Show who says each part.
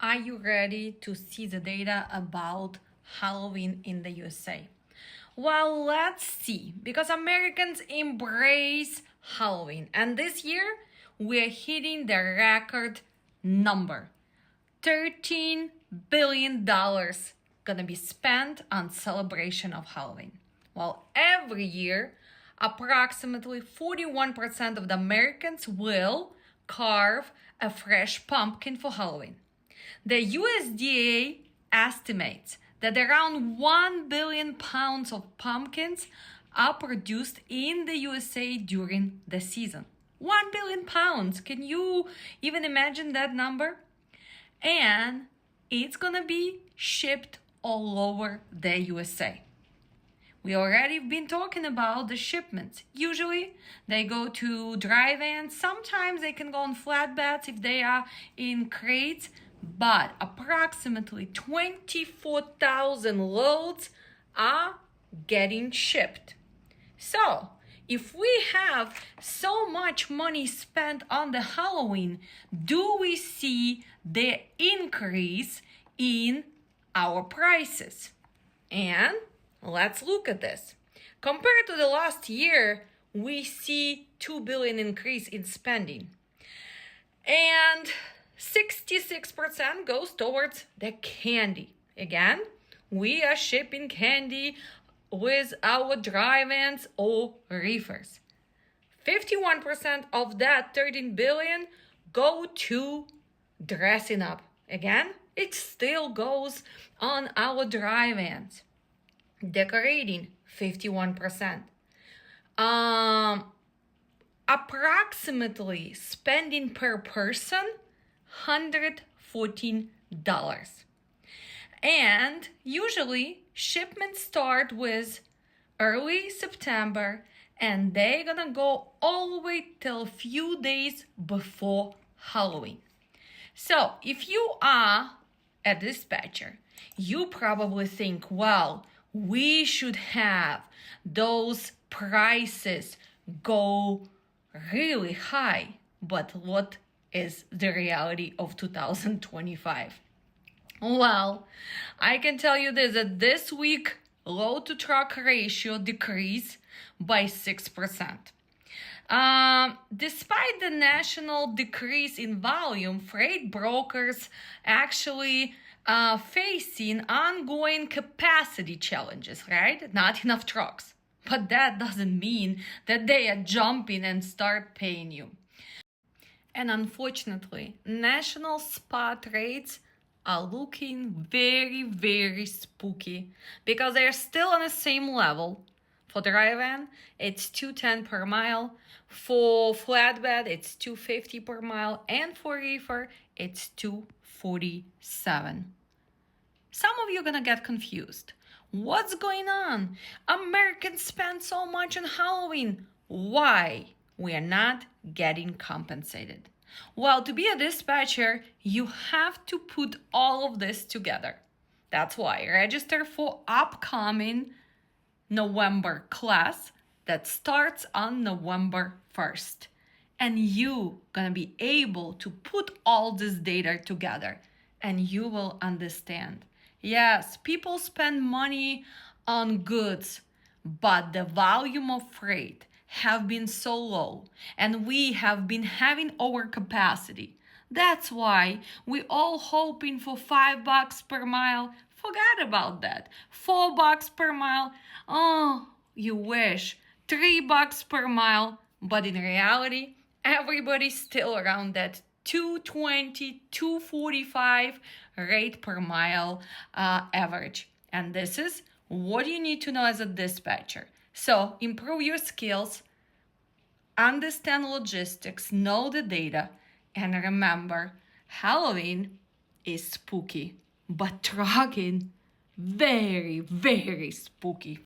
Speaker 1: Are you ready to see the data about Halloween in the USA? Well, let's see, because Americans embrace Halloween, and this year we're hitting the record number. $13 billion gonna be spent on celebration of Halloween. Well, every year, approximately 41% of the Americans will carve a fresh pumpkin for Halloween. The USDA estimates that around 1 billion pounds of pumpkins are produced in the USA during the season. 1 billion pounds. Can you even imagine that number? And it's gonna be shipped all over the USA. We already been talking about the shipments. Usually they go to dry vans. Sometimes they can go on flatbeds if they are in crates, but approximately 24,000 loads are getting shipped. So if we have so much money spent on the Halloween, do we see the increase in our prices? And let's look at this. Compared to the last year, we see 2 billion increase in spending. And 66% goes towards the candy. Again, we are shipping candy with our dry vans or reefers. 51% of that 13 billion go to dressing up. Again, it still goes on our dry vans. Decorating, 51%. Approximately spending per person, $114. And usually shipments start with early September and they're gonna go all the way till a few days before Halloween. So if you are a dispatcher, you probably think, well, we should have those prices go really high. But what is the reality of 2025? Well, I can tell you this, that this week load to truck ratio decreased by 6%. Despite the national decrease in volume, freight brokers actually facing ongoing capacity challenges, right? Not enough trucks. But that doesn't mean that they are jumping and start paying you. And unfortunately, national spot rates are looking very, very spooky because they're still on the same level. For dry van, it's $210 per mile. For flatbed, it's $250 per mile. And for reefer, it's $247. Some of you are gonna get confused. What's going on? Americans spend so much on Halloween. Why we are not getting compensated? Well, to be a dispatcher, you have to put all of this together. That's why register for upcoming November class that starts on November 1st. And you gonna be able to put all this data together and you will understand. Yes, people spend money on goods, but the volume of freight have been so low and we have been having overcapacity. That's why we all hoping for $5 per mile. Forget about that. $4 per mile. Oh, you wish. $3 per mile. But in reality, everybody's still around that $220, $245 rate per mile average. And this is what you need to know as a dispatcher. So improve your skills, understand logistics, know the data, and remember, Halloween is spooky, but trucking very, very spooky.